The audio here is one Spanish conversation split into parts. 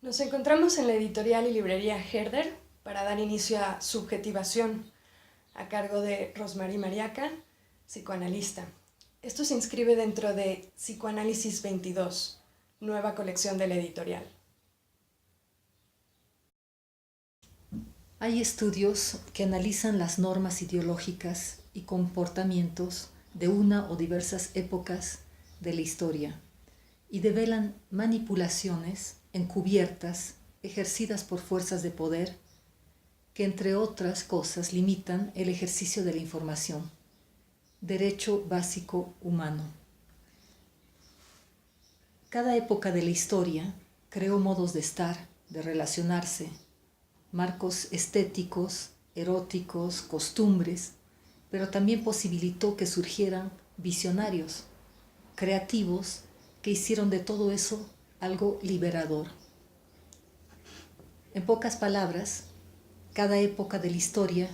Nos encontramos en la editorial y librería Herder para dar inicio a Subjetivación, a cargo de Rosmarie Mariaca, psicoanalista. Esto se inscribe dentro de Psicoanálisis 22, nueva colección de la editorial. Hay estudios que analizan las normas ideológicas y comportamientos de una o diversas épocas de la historia y develan manipulaciones encubiertas ejercidas por fuerzas de poder que, entre otras cosas, limitan el ejercicio de la información, derecho básico humano. Cada época de la historia creó modos de estar, de relacionarse, marcos estéticos, eróticos, costumbres, pero también posibilitó que surgieran visionarios, creativos, que hicieron de todo eso algo liberador. En pocas palabras, cada época de la historia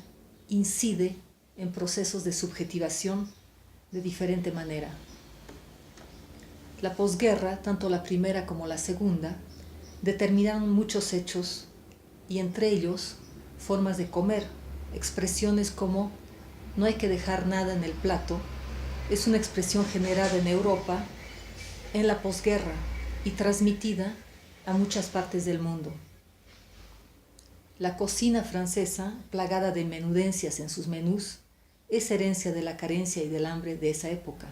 incide en procesos de subjetivación de diferente manera. La posguerra, tanto la primera como la segunda, determinaron muchos hechos y entre ellos formas de comer, expresiones como no hay que dejar nada en el plato, es una expresión generada en Europa en la posguerra y transmitida a muchas partes del mundo. La cocina francesa, plagada de menudencias en sus menús, es herencia de la carencia y del hambre de esa época.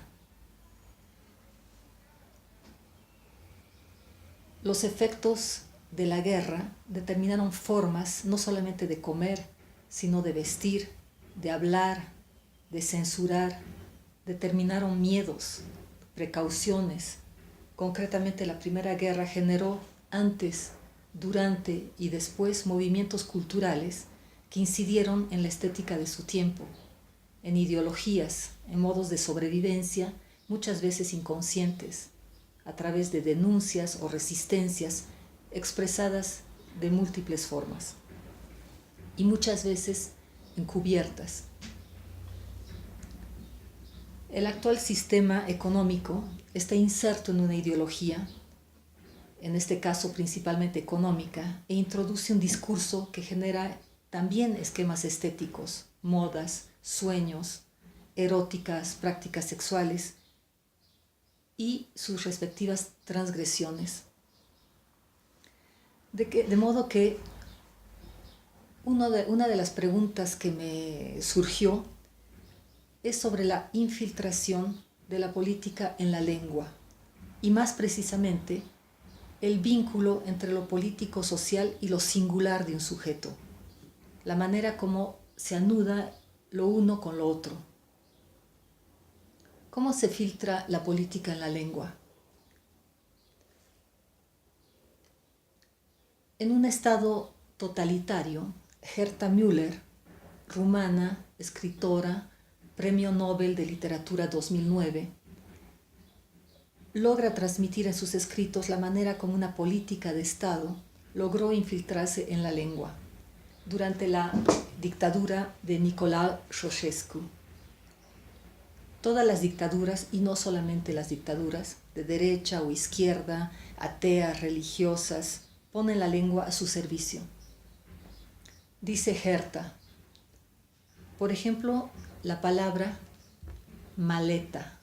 Los efectos de la guerra determinaron formas no solamente de comer, sino de vestir, de hablar, de censurar, determinaron miedos, precauciones. Concretamente, la Primera Guerra generó antes, durante y después movimientos culturales que incidieron en la estética de su tiempo, en ideologías, en modos de sobrevivencia, muchas veces inconscientes, a través de denuncias o resistencias expresadas de múltiples formas y muchas veces encubiertas. El actual sistema económico está inserto en una ideología, en este caso principalmente económica, e introduce un discurso que genera también esquemas estéticos, modas, sueños, eróticas, prácticas sexuales y sus respectivas transgresiones. De modo que una de las preguntas que me surgió es sobre la infiltración de la política en la lengua y más precisamente el vínculo entre lo político social y lo singular de un sujeto, la manera como se anuda lo uno con lo otro. ¿Cómo se filtra la política en la lengua? En un estado totalitario, Herta Müller, rumana, escritora, Premio Nobel de Literatura 2009, logra transmitir en sus escritos la manera como una política de Estado logró infiltrarse en la lengua durante la dictadura de Nicolae Ceausescu. Todas las dictaduras, y no solamente las dictaduras, de derecha o izquierda, ateas, religiosas, ponen la lengua a su servicio. Dice Herta, por ejemplo, la palabra maleta.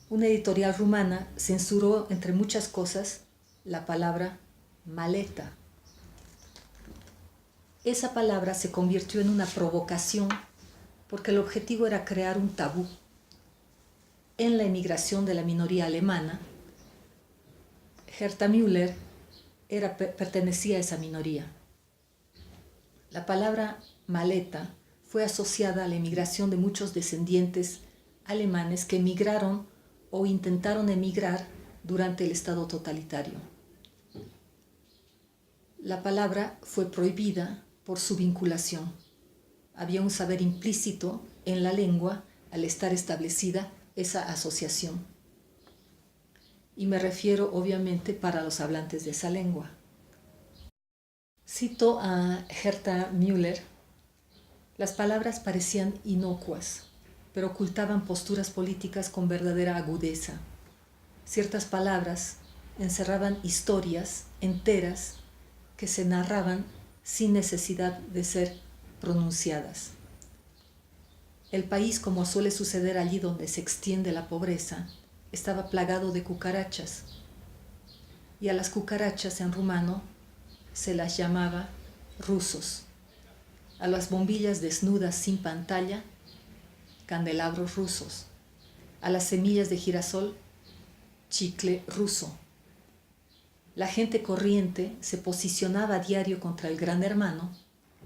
Una editorial rumana censuró, entre muchas cosas, la palabra maleta. Esa palabra se convirtió en una provocación porque el objetivo era crear un tabú. En la emigración de la minoría alemana, Herta Müller pertenecía a esa minoría. La palabra maleta fue asociada a la emigración de muchos descendientes alemanes que emigraron o intentaron emigrar durante el Estado totalitario. La palabra fue prohibida por su vinculación. Había un saber implícito en la lengua al estar establecida esa asociación. Y me refiero obviamente para los hablantes de esa lengua. Cito a Herta Müller. Las palabras parecían inocuas, pero ocultaban posturas políticas con verdadera agudeza. Ciertas palabras encerraban historias enteras que se narraban sin necesidad de ser pronunciadas. El país, como suele suceder allí donde se extiende la pobreza, estaba plagado de cucarachas, y a las cucarachas en rumano se las llamaba rusos, a las bombillas desnudas sin pantalla, candelabros rusos, a las semillas de girasol, chicle ruso. La gente corriente se posicionaba a diario contra el Gran Hermano,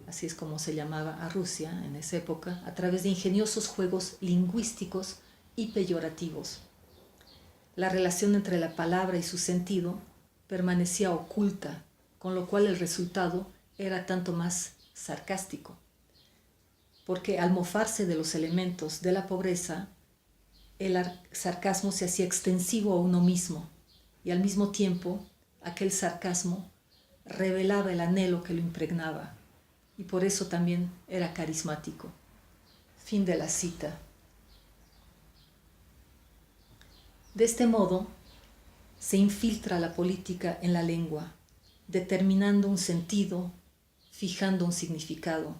así es como se llamaba a Rusia en esa época, a través de ingeniosos juegos lingüísticos y peyorativos. La relación entre la palabra y su sentido permanecía oculta, con lo cual el resultado era tanto más sarcástico, porque al mofarse de los elementos de la pobreza, el sarcasmo se hacía extensivo a uno mismo, y al mismo tiempo aquel sarcasmo revelaba el anhelo que lo impregnaba, y por eso también era carismático. Fin de la cita. De este modo, se infiltra la política en la lengua, determinando un sentido, fijando un significado.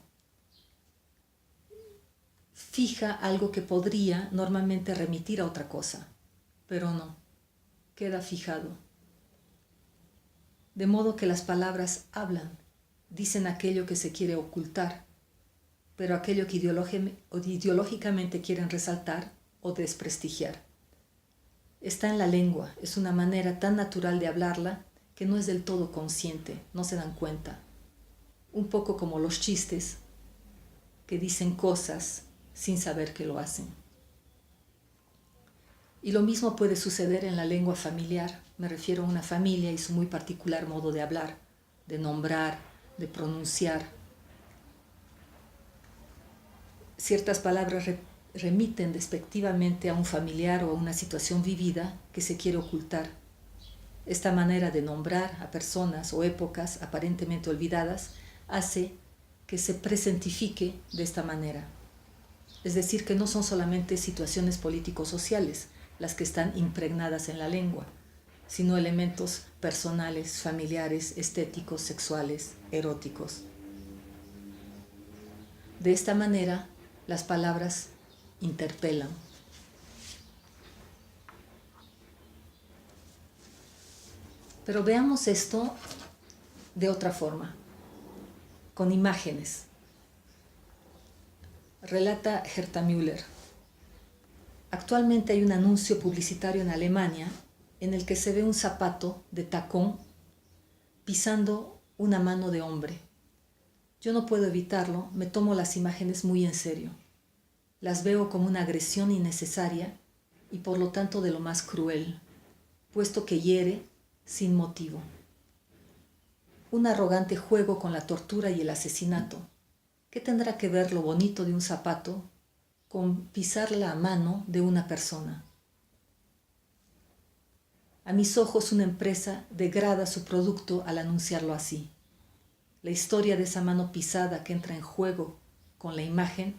Fija algo que podría normalmente remitir a otra cosa, pero no, queda fijado. De modo que las palabras hablan, dicen aquello que se quiere ocultar, pero aquello que ideológicamente quieren resaltar o desprestigiar. Está en la lengua, es una manera tan natural de hablarla que no es del todo consciente, no se dan cuenta. Un poco como los chistes que dicen cosas sin saber que lo hacen. Y lo mismo puede suceder en la lengua familiar. Me refiero a una familia y su muy particular modo de hablar, de nombrar, de pronunciar. Ciertas palabras remiten despectivamente a un familiar o a una situación vivida que se quiere ocultar. Esta manera de nombrar a personas o épocas aparentemente olvidadas hace que se presentifique de esta manera. Es decir, que no son solamente situaciones político-sociales las que están impregnadas en la lengua, sino elementos personales, familiares, estéticos, sexuales, eróticos. De esta manera, las palabras interpelan. Pero veamos esto de otra forma, con imágenes. Relata Herta Müller. Actualmente hay un anuncio publicitario en Alemania en el que se ve un zapato de tacón pisando una mano de hombre. Yo no puedo evitarlo, me tomo las imágenes muy en serio. Las veo como una agresión innecesaria y por lo tanto de lo más cruel, puesto que hiere sin motivo. Un arrogante juego con la tortura y el asesinato. ¿Qué tendrá que ver lo bonito de un zapato con pisar la mano de una persona? A mis ojos una empresa degrada su producto al anunciarlo así. La historia de esa mano pisada que entra en juego con la imagen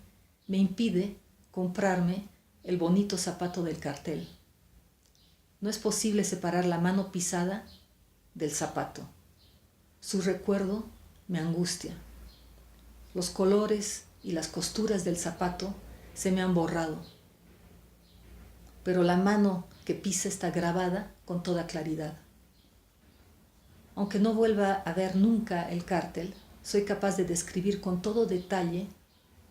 me impide comprarme el bonito zapato del cartel. No es posible separar la mano pisada del zapato. Su recuerdo me angustia. Los colores y las costuras del zapato se me han borrado, pero la mano que pisa está grabada con toda claridad. Aunque no vuelva a ver nunca el cartel, soy capaz de describir con todo detalle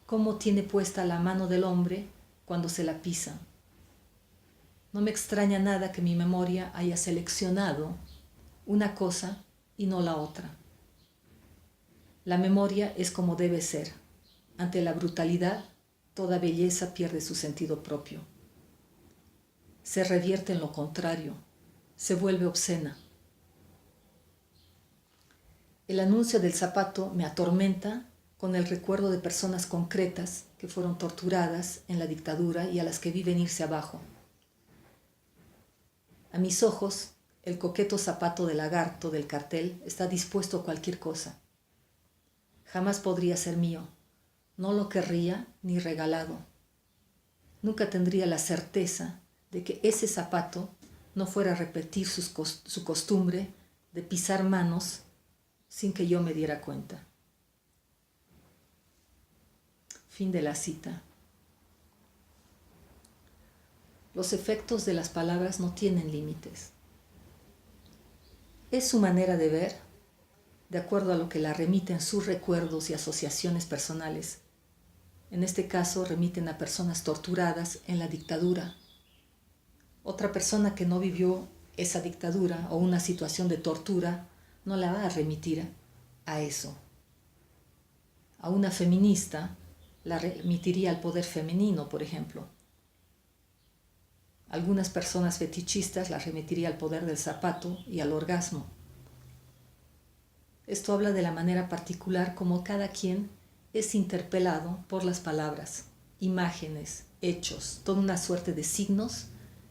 cómo tiene puesta la mano del hombre cuando se la pisa. No me extraña nada que mi memoria haya seleccionado una cosa y no la otra. La memoria es como debe ser. Ante la brutalidad, toda belleza pierde su sentido propio. Se revierte en lo contrario, se vuelve obscena. El anuncio del zapato me atormenta con el recuerdo de personas concretas que fueron torturadas en la dictadura y a las que vi venirse abajo. A mis ojos, el coqueto zapato de lagarto del cartel está dispuesto a cualquier cosa. Jamás podría ser mío, no lo querría ni regalado. Nunca tendría la certeza de que ese zapato no fuera a repetir su costumbre de pisar manos sin que yo me diera cuenta. Fin de la cita. Los efectos de las palabras no tienen límites. Es su manera de ver, de acuerdo a lo que la remiten sus recuerdos y asociaciones personales. En este caso, remiten a personas torturadas en la dictadura. Otra persona que no vivió esa dictadura o una situación de tortura no la va a remitir a eso. A una feminista la remitiría al poder femenino, por ejemplo. Algunas personas fetichistas la remitiría al poder del zapato y al orgasmo. Esto habla de la manera particular como cada quien es interpelado por las palabras, imágenes, hechos, toda una suerte de signos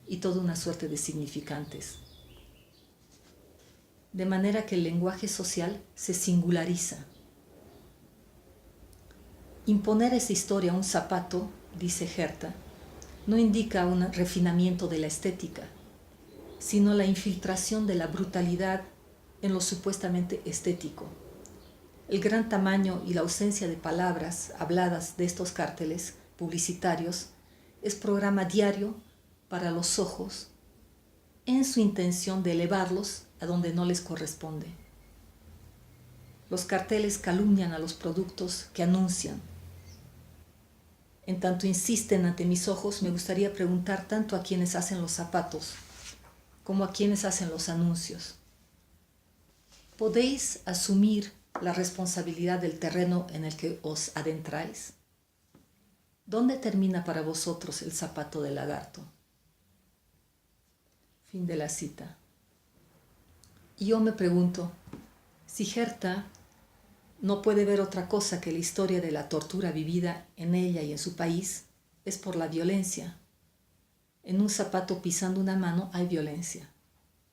y toda una suerte de significantes. De manera que el lenguaje social se singulariza. Imponer esa historia a un zapato, dice Herta, no indica un refinamiento de la estética, sino la infiltración de la brutalidad en lo supuestamente estético. El gran tamaño y la ausencia de palabras habladas de estos carteles publicitarios es programa diario para los ojos en su intención de elevarlos a donde no les corresponde. Los carteles calumnian a los productos que anuncian. En tanto insisten ante mis ojos, me gustaría preguntar tanto a quienes hacen los zapatos como a quienes hacen los anuncios. ¿Podéis asumir la responsabilidad del terreno en el que os adentráis? ¿Dónde termina para vosotros el zapato del lagarto? Fin de la cita. Y yo me pregunto, si Herta no puede ver otra cosa que la historia de la tortura vivida en ella y en su país, es por la violencia. En un zapato pisando una mano hay violencia,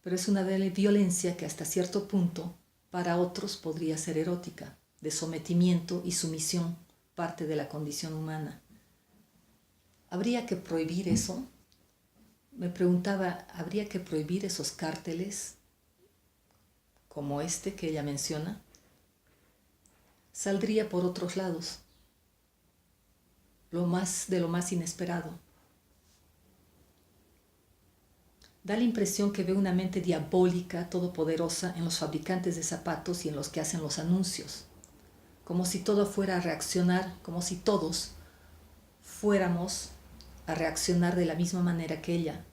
pero es una violencia que hasta cierto punto para otros podría ser erótica, de sometimiento y sumisión, parte de la condición humana. ¿Habría que prohibir eso? Me preguntaba, ¿habría que prohibir esos cárteles como este que ella menciona? Saldría por otros lados, lo más inesperado. Da la impresión que ve una mente diabólica, todopoderosa en los fabricantes de zapatos y en los que hacen los anuncios, como si todo fuera a reaccionar, como si todos fuéramos a reaccionar de la misma manera que ella.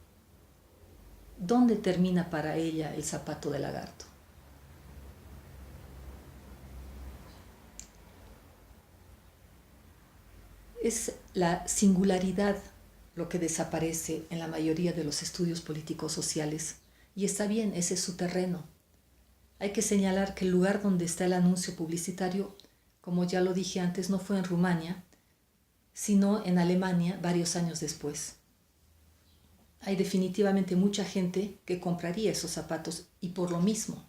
¿Dónde termina para ella el zapato de lagarto? Es la singularidad lo que desaparece en la mayoría de los estudios políticos sociales. Y está bien, ese es su terreno. Hay que señalar que el lugar donde está el anuncio publicitario, como ya lo dije antes, no fue en Rumania, sino en Alemania varios años después. Hay definitivamente mucha gente que compraría esos zapatos y por lo mismo.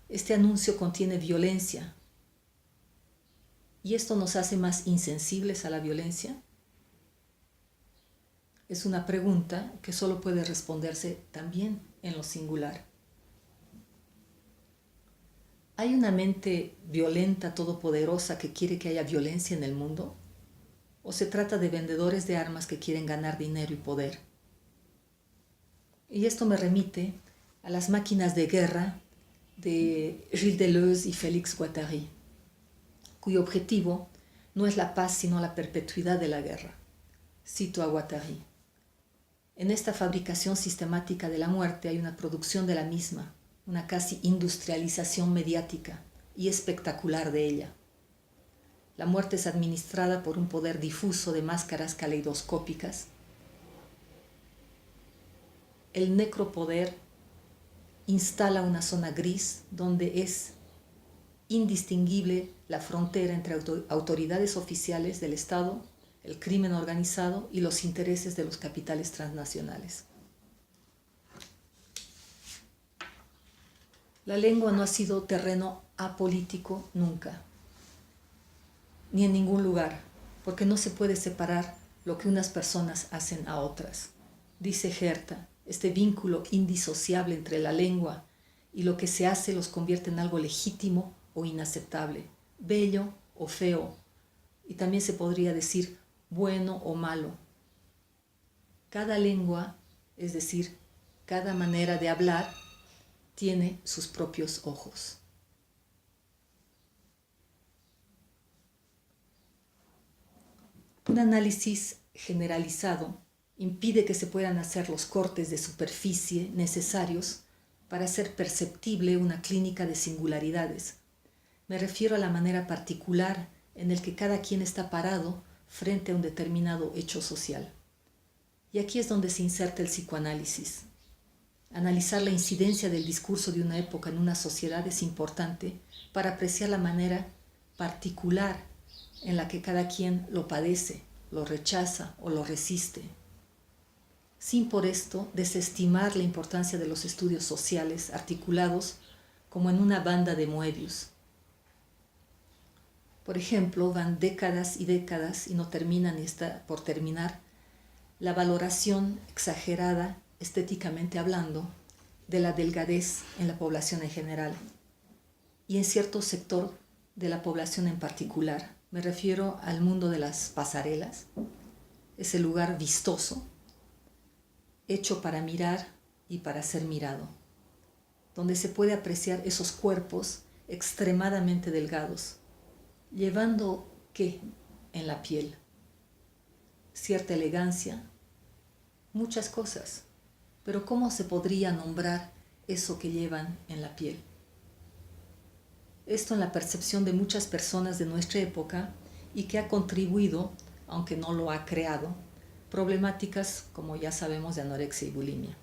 Este anuncio contiene violencia. ¿Y esto nos hace más insensibles a la violencia? Es una pregunta que solo puede responderse también en lo singular. ¿Hay una mente violenta, todopoderosa, que quiere que haya violencia en el mundo? ¿O se trata de vendedores de armas que quieren ganar dinero y poder? Y esto me remite a las máquinas de guerra de Gilles Deleuze y Félix Guattari, cuyo objetivo no es la paz sino la perpetuidad de la guerra. Cito a Guattari. En esta fabricación sistemática de la muerte hay una producción de la misma, una casi industrialización mediática y espectacular de ella. La muerte es administrada por un poder difuso de máscaras caleidoscópicas. El necropoder instala una zona gris donde es indistinguible la frontera entre autoridades oficiales del Estado, el crimen organizado y los intereses de los capitales transnacionales. La lengua no ha sido terreno apolítico nunca, ni en ningún lugar, porque no se puede separar lo que unas personas hacen a otras. Dice Herta, este vínculo indisociable entre la lengua y lo que se hace los convierte en algo legítimo o inaceptable, bello o feo, y también se podría decir bueno o malo. Cada lengua, es decir, cada manera de hablar, tiene sus propios ojos. Un análisis generalizado impide que se puedan hacer los cortes de superficie necesarios para hacer perceptible una clínica de singularidades. Me refiero a la manera particular en la que cada quien está parado frente a un determinado hecho social. Y aquí es donde se inserta el psicoanálisis. Analizar la incidencia del discurso de una época en una sociedad es importante para apreciar la manera particular en la que cada quien lo padece, lo rechaza o lo resiste, sin por esto desestimar la importancia de los estudios sociales articulados como en una banda de Moebius. Por ejemplo, van décadas y décadas y no terminan ni está por terminar la valoración exagerada, estéticamente hablando, de la delgadez en la población en general y en cierto sector de la población en particular. Me refiero al mundo de las pasarelas, ese lugar vistoso, hecho para mirar y para ser mirado, donde se puede apreciar esos cuerpos extremadamente delgados, llevando ¿qué? En la piel. Cierta elegancia, muchas cosas, pero ¿cómo se podría nombrar eso que llevan en la piel? Esto en la percepción de muchas personas de nuestra época y que ha contribuido, aunque no lo ha creado, problemáticas, como ya sabemos, de anorexia y bulimia.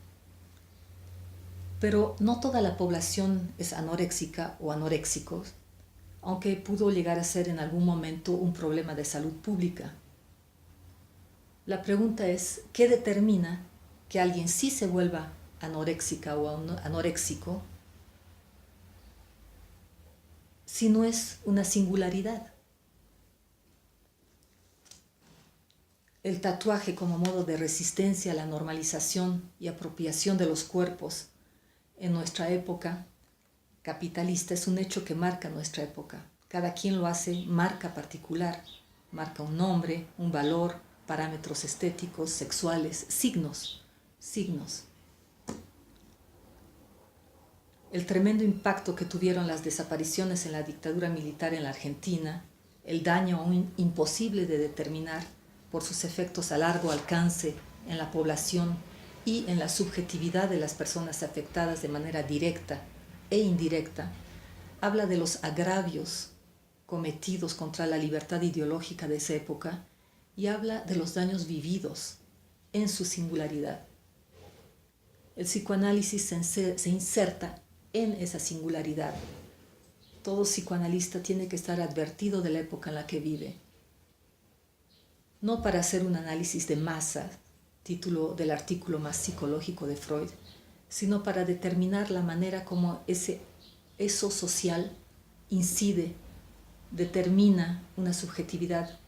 Pero no toda la población es anoréxica o anoréxicos, aunque pudo llegar a ser en algún momento un problema de salud pública. La pregunta es, ¿qué determina que alguien sí se vuelva anoréxica o anoréxico si no es una singularidad? El tatuaje como modo de resistencia a la normalización y apropiación de los cuerpos en nuestra época capitalista es un hecho que marca nuestra época. Cada quien lo hace marca particular, marca un nombre, un valor, parámetros estéticos, sexuales, signos. El tremendo impacto que tuvieron las desapariciones en la dictadura militar en la Argentina, el daño aún imposible de determinar por sus efectos a largo alcance en la población y en la subjetividad de las personas afectadas de manera directa e indirecta, habla de los agravios cometidos contra la libertad ideológica de esa época y habla de los daños vividos en su singularidad. El psicoanálisis se inserta en esa singularidad. Todo psicoanalista tiene que estar advertido de la época en la que vive. No para hacer un análisis de masa, título del artículo más psicológico de Freud, sino para determinar la manera como eso social incide, determina una subjetividad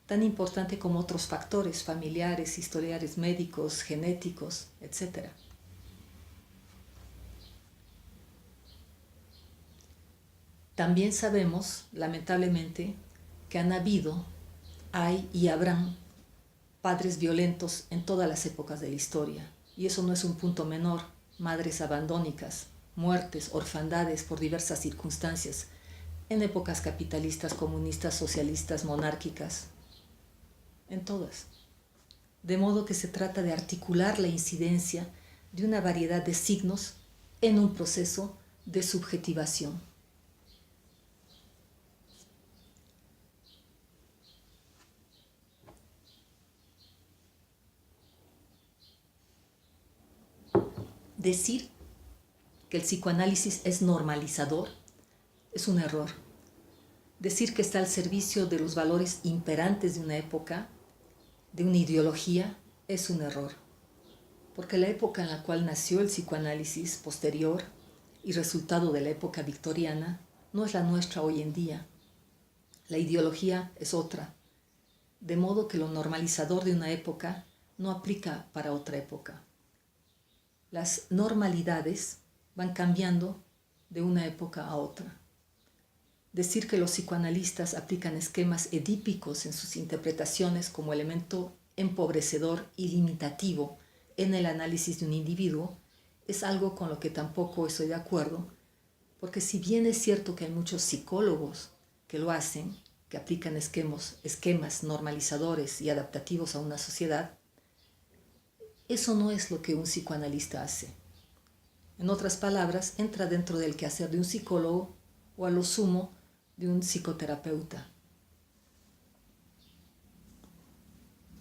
tan importante como otros factores familiares, historiales médicos, genéticos, etc. También sabemos, lamentablemente, que han habido, hay y habrán padres violentos en todas las épocas de la historia. Y eso no es un punto menor. Madres abandónicas, muertes, orfandades por diversas circunstancias, en épocas capitalistas, comunistas, socialistas, monárquicas, en todas. De modo que se trata de articular la incidencia de una variedad de signos en un proceso de subjetivación. Decir que el psicoanálisis es normalizador es un error. Decir que está al servicio de los valores imperantes de una época, de una ideología, es un error. Porque la época en la cual nació el psicoanálisis posterior y resultado de la época victoriana no es la nuestra hoy en día. La ideología es otra. De modo que lo normalizador de una época no aplica para otra época. las normalidades van cambiando de una época a otra. Decir que los psicoanalistas aplican esquemas edípicos en sus interpretaciones como elemento empobrecedor y limitativo en el análisis de un individuo es algo con lo que tampoco estoy de acuerdo, porque si bien es cierto que hay muchos psicólogos que lo hacen, que aplican esquemas normalizadores y adaptativos a una sociedad, eso no es lo que un psicoanalista hace. En otras palabras, entra dentro del quehacer de un psicólogo o a lo sumo de un psicoterapeuta.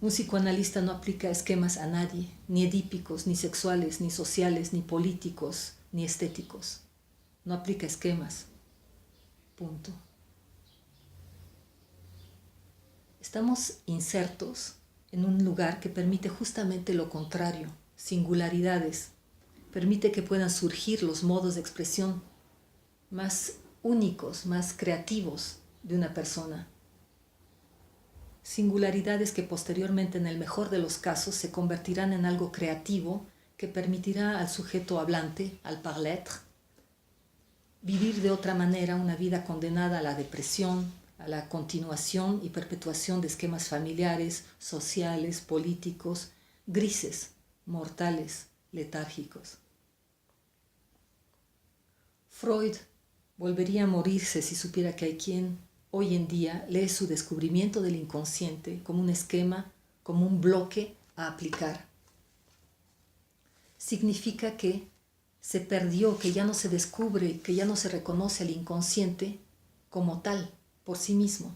Un psicoanalista no aplica esquemas a nadie, ni edípicos, ni sexuales, ni sociales, ni políticos, ni estéticos. No aplica esquemas. Punto. Estamos insertos en un lugar que permite justamente lo contrario, singularidades. Permite que puedan surgir los modos de expresión más únicos, más creativos de una persona. Singularidades que posteriormente, en el mejor de los casos, se convertirán en algo creativo que permitirá al sujeto hablante, al parler, vivir de otra manera una vida condenada a la depresión, a la continuación y perpetuación de esquemas familiares, sociales, políticos, grises, mortales, letárgicos. Freud volvería a morirse si supiera que hay quien hoy en día lee su descubrimiento del inconsciente como un esquema, como un bloque a aplicar. Significa que se perdió, que ya no se descubre, que ya no se reconoce al inconsciente como tal, por sí mismo.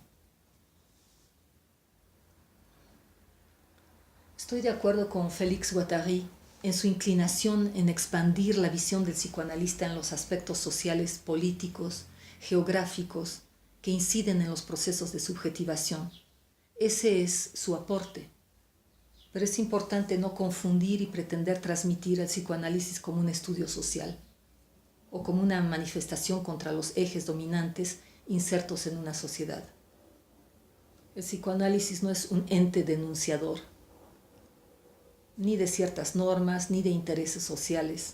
Estoy de acuerdo con Félix Guattari en su inclinación en expandir la visión del psicoanalista en los aspectos sociales, políticos, geográficos, que inciden en los procesos de subjetivación. Ese es su aporte. Pero es importante no confundir y pretender transmitir el psicoanálisis como un estudio social o como una manifestación contra los ejes dominantes insertos en una sociedad. El psicoanálisis no es un ente denunciador, ni de ciertas normas, ni de intereses sociales.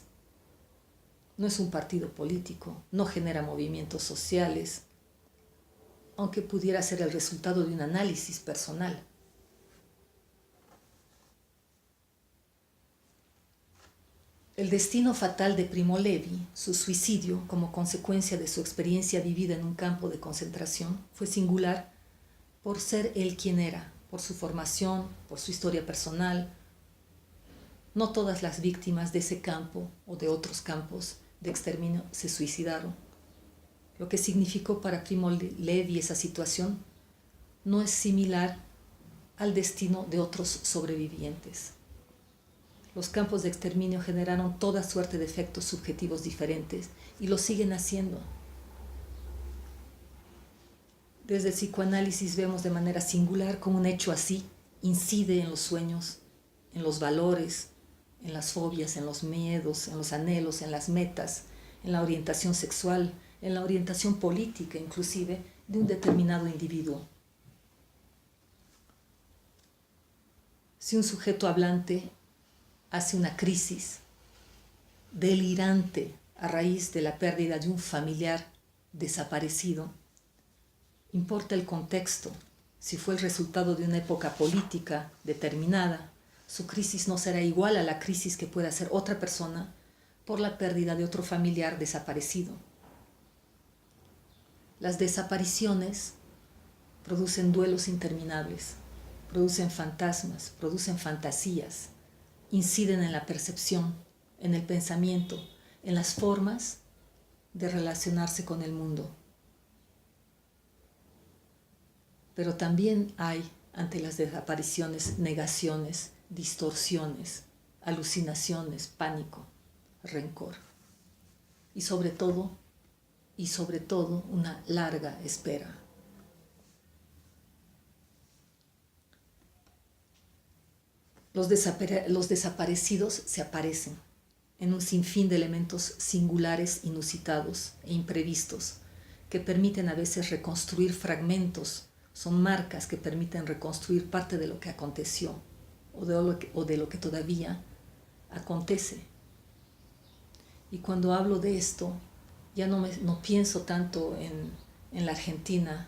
No es un partido político, no genera movimientos sociales, aunque pudiera ser el resultado de un análisis personal. El destino fatal de Primo Levi, su suicidio como consecuencia de su experiencia vivida en un campo de concentración, fue singular por ser él quien era, por su formación, por su historia personal. No todas las víctimas de ese campo o de otros campos de exterminio se suicidaron. Lo que significó para Primo Levi esa situación no es similar al destino de otros sobrevivientes. Los campos de exterminio generaron toda suerte de efectos subjetivos diferentes y lo siguen haciendo. Desde el psicoanálisis vemos de manera singular cómo un hecho así incide en los sueños, en los valores, en las fobias, en los miedos, en los anhelos, en las metas, en la orientación sexual, en la orientación política inclusive de un determinado individuo. Si un sujeto hablante hace una crisis delirante a raíz de la pérdida de un familiar desaparecido, importa el contexto. Si fue el resultado de una época política determinada, su crisis no será igual a la crisis que puede hacer otra persona por la pérdida de otro familiar desaparecido. Las desapariciones producen duelos interminables, producen fantasmas, producen fantasías, inciden en la percepción, en el pensamiento, en las formas de relacionarse con el mundo. Pero también hay, ante las desapariciones, negaciones, distorsiones, alucinaciones, pánico, rencor. Y sobre todo, una larga espera. Los desaparecidos se aparecen en un sinfín de elementos singulares, inusitados e imprevistos que permiten a veces reconstruir fragmentos, son marcas que permiten reconstruir parte de lo que aconteció o de lo que todavía acontece. Y cuando hablo de esto, ya no pienso tanto en la Argentina,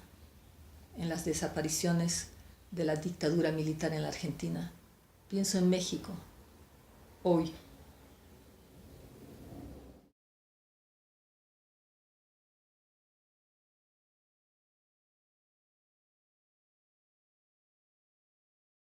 en las desapariciones de la dictadura militar en la Argentina. Pienso en México, hoy.